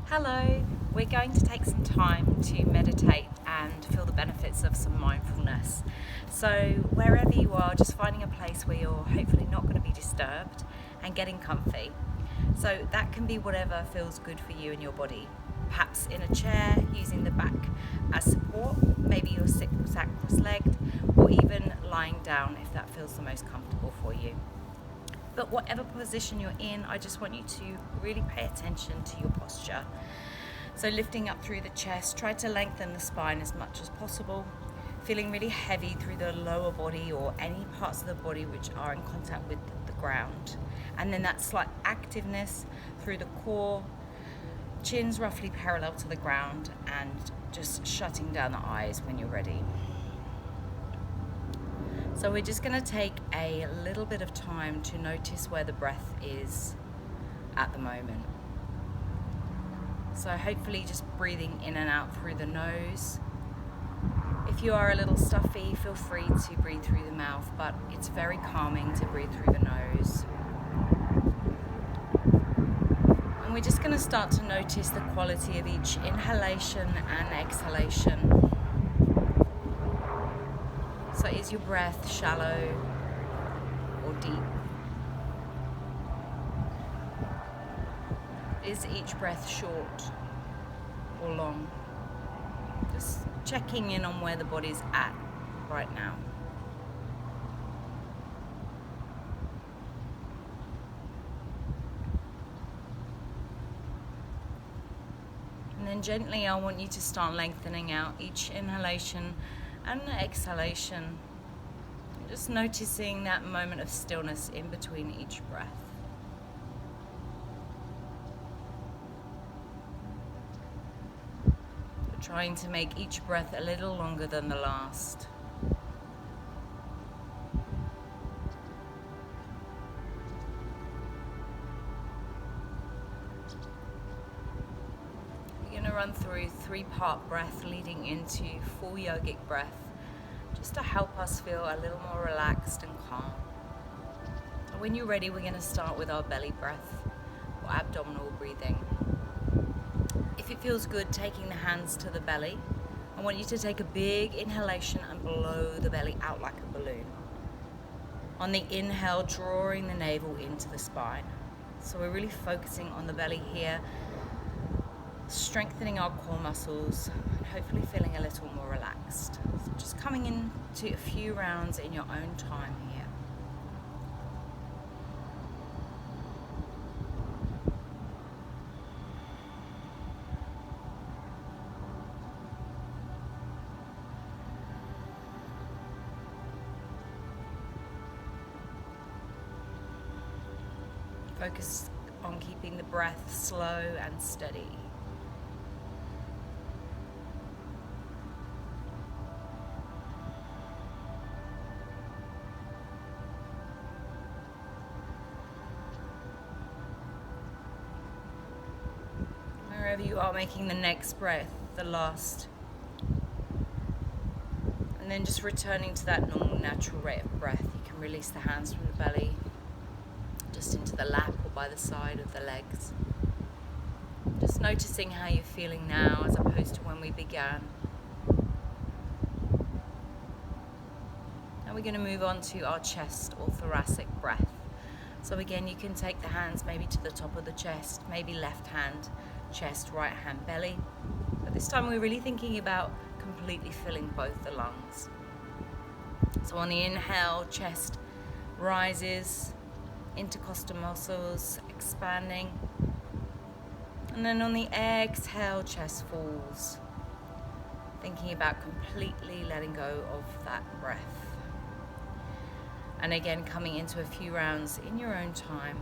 Hello, we're going to take some time to meditate and feel the benefits of some mindfulness. So wherever you are, just finding a place where you're hopefully not going to be disturbed and getting comfy. So that can be whatever feels good for you and your body. Perhaps in a chair, using the back as support, maybe you're sat cross-legged, or even lying down if that feels the most comfortable for you. But whatever position you're in, I just want you to really pay attention to your posture. So lifting up through the chest, try to lengthen the spine as much as possible, feeling really heavy through the lower body or any parts of the body which are in contact with the ground. And then that slight activeness through the core, chin's roughly parallel to the ground, and just shutting down the eyes when you're ready. So we're just going to take a little bit of time to notice where the breath is at the moment. So hopefully just breathing in and out through the nose. If you are a little stuffy, feel free to breathe through the mouth, but it's very calming to breathe through the nose. And we're just going to start to notice the quality of each inhalation and exhalation. So is your breath shallow or deep? Is each breath short or long? Just checking in on where the body's at right now. And then gently I want you to start lengthening out each inhalation and exhalation, just noticing that moment of stillness in between each breath. We're trying to make each breath a little longer than the last. We're going to run through 3-part breath leading into full yogic breath, just to help us feel a little more relaxed and calm. And when you're ready, we're going to start with our belly breath or abdominal breathing. If it feels good, taking the hands to the belly, I want you to take a big inhalation and blow the belly out like a balloon. On the inhale, drawing the navel into the spine. So we're really focusing on the belly here, strengthening our core muscles, and hopefully feeling a little more relaxed. So just coming into a few rounds in your own time here. Focus on keeping the breath slow and steady. Wherever you are, making the next breath the last. And then just returning to that normal, natural rate of breath. You can release the hands from the belly, just into the lap or by the side of the legs. Just noticing how you're feeling now as opposed to when we began. Now we're going to move on to our chest or thoracic breath. So again, you can take the hands maybe to the top of the chest, maybe left hand, chest, right hand, belly. But this time we're really thinking about completely filling both the lungs. So on the inhale, chest rises, intercostal muscles expanding. And then on the exhale, chest falls. Thinking about completely letting go of that breath. And again, coming into a few rounds in your own time.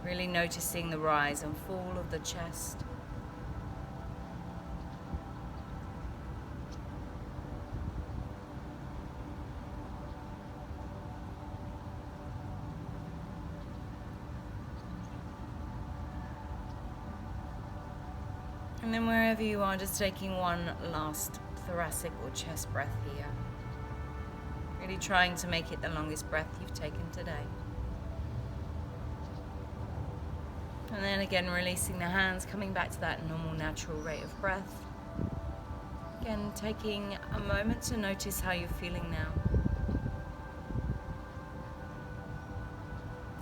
Really noticing the rise and fall of the chest. And then wherever you are, just taking one last thoracic or chest breath here. Really trying to make it the longest breath you've taken today. And then again, releasing the hands, coming back to that normal, natural rate of breath. Again, taking a moment to notice how you're feeling now.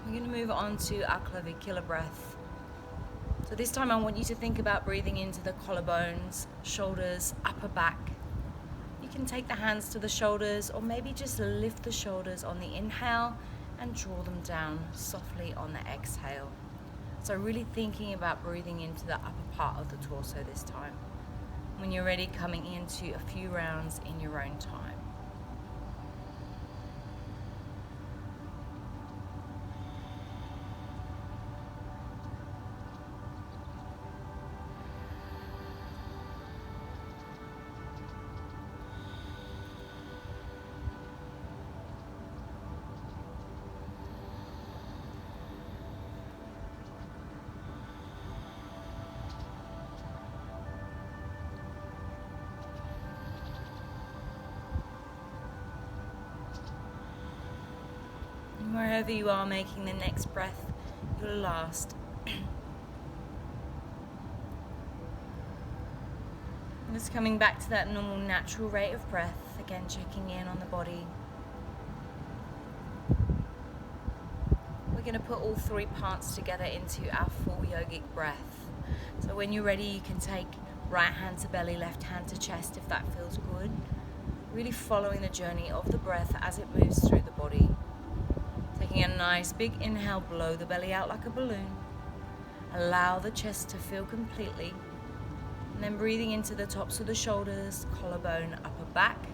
We're going to move on to our clavicular breath. So this time I want you to think about breathing into the collarbones, shoulders, upper back. You can take the hands to the shoulders or maybe just lift the shoulders on the inhale and draw them down softly on the exhale. So really thinking about breathing into the upper part of the torso this time. When you're ready, coming into a few rounds in your own time. Wherever you are, making the next breath your last. Just coming back to that normal, natural rate of breath. Again, checking in on the body. We're going to put all three parts together into our full yogic breath. So when you're ready, you can take right hand to belly, left hand to chest if that feels good. Really following the journey of the breath as it moves through the body. Taking a nice big inhale, blow the belly out like a balloon. Allow the chest to fill completely. And then breathing into the tops of the shoulders, collarbone, upper back.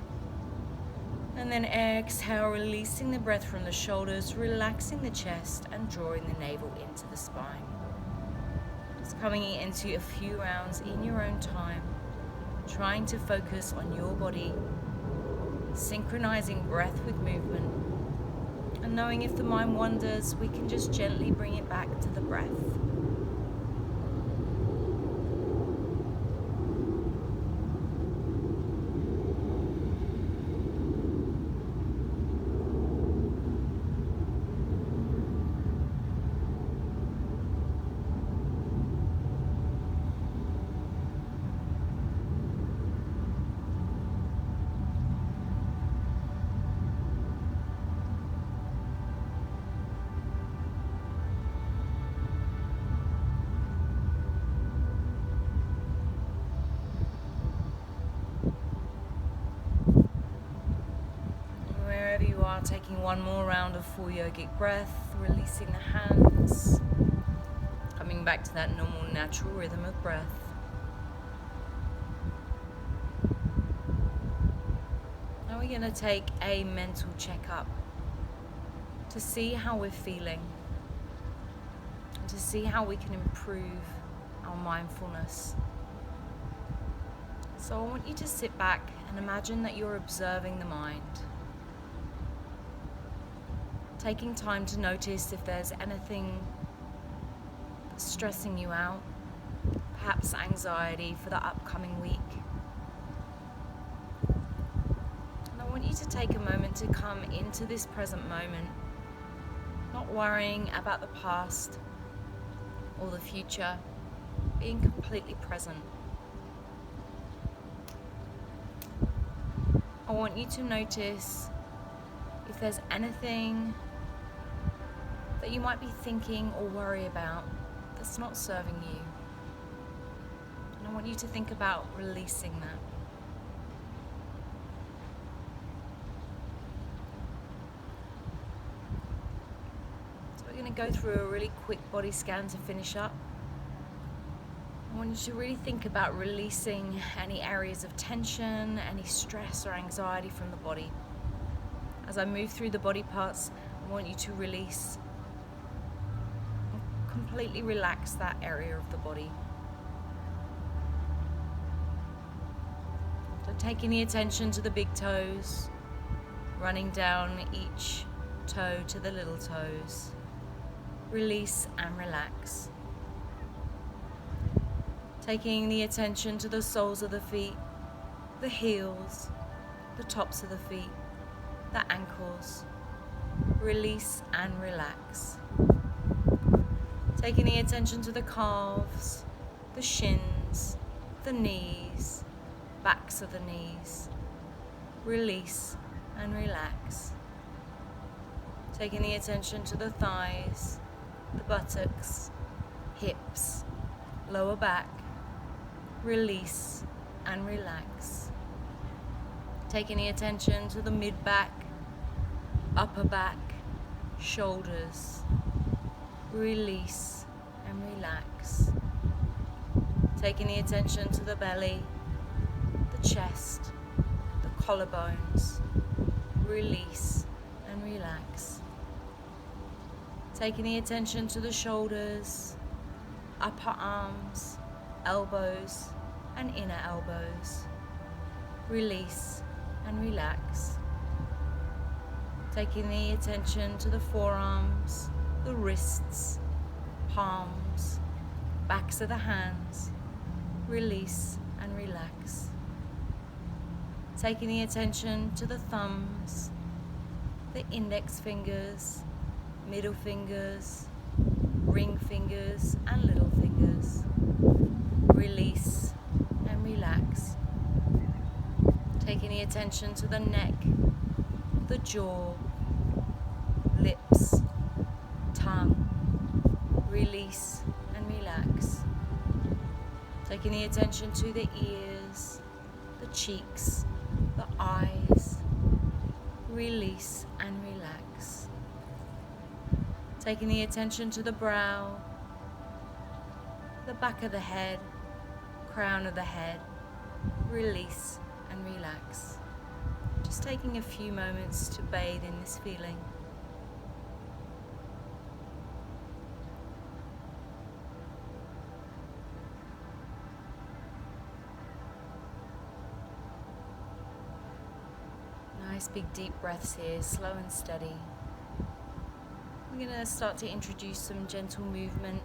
And then exhale, releasing the breath from the shoulders, relaxing the chest and drawing the navel into the spine. Just coming into a few rounds in your own time, trying to focus on your body, synchronizing breath with movement. And knowing if the mind wanders, we can just gently bring it back to the breath. Taking one more round of full yogic breath, releasing the hands, coming back to that normal natural rhythm of breath. Now we're going to take a mental checkup to see how we're feeling and to see how we can improve our mindfulness. So I want you to sit back and imagine that you're observing the mind. Taking time to notice if there's anything that's stressing you out, perhaps anxiety for the upcoming week. And I want you to take a moment to come into this present moment, not worrying about the past or the future, being completely present. I want you to notice if there's anything that you might be thinking or worry about that's not serving you. And I want you to think about releasing that. So we're going to go through a really quick body scan to finish up. I want you to really think about releasing any areas of tension, any stress or anxiety from the body. As I move through the body parts, I want you to release, completely relax that area of the body. So taking the attention to the big toes, running down each toe to the little toes. Release and relax. Taking the attention to the soles of the feet, the heels, the tops of the feet, the ankles. Release and relax. Taking the attention to the calves, the shins, the knees, backs of the knees. Release and relax. Taking the attention to the thighs, the buttocks, hips, lower back. Release and relax. Taking the attention to the mid-back, upper back, shoulders. Release and relax. Taking the attention to the belly, the chest, the collarbones. Release and relax. Taking the attention to the shoulders, upper arms, elbows and inner elbows. Release and relax. Taking the attention to the forearms, the wrists, palms, backs of the hands. Release and relax. Taking the attention to the thumbs, the index fingers, middle fingers, ring fingers and little fingers. Release and relax. Taking the attention to the neck, the jaw, lips, tongue. Release and relax. Taking the attention to the ears, the cheeks, the eyes. Release and relax. Taking the attention to the brow, the back of the head, crown of the head. Release and relax. Just taking a few moments to bathe in this feeling. Nice big deep breaths here, slow and steady. We're going to start to introduce some gentle movement,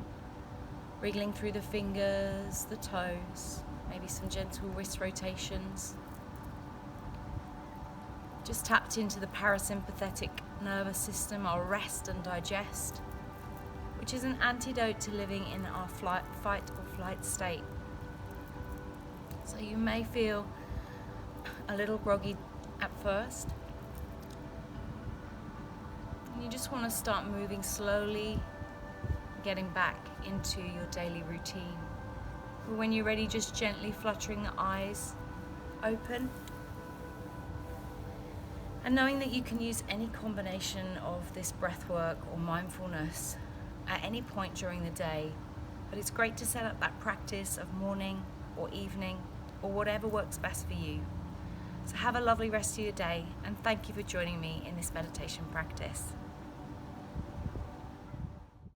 wriggling through the fingers, the toes, maybe some gentle wrist rotations. Just tapped into the parasympathetic nervous system, our rest and digest, which is an antidote to living in our fight or flight state. So you may feel a little groggy at first. You just want to start moving slowly, getting back into your daily routine. But when you're ready, just gently fluttering the eyes open. And knowing that you can use any combination of this breath work or mindfulness at any point during the day. But it's great to set up that practice of morning or evening or whatever works best for you. So have a lovely rest of your day, and thank you for joining me in this meditation practice.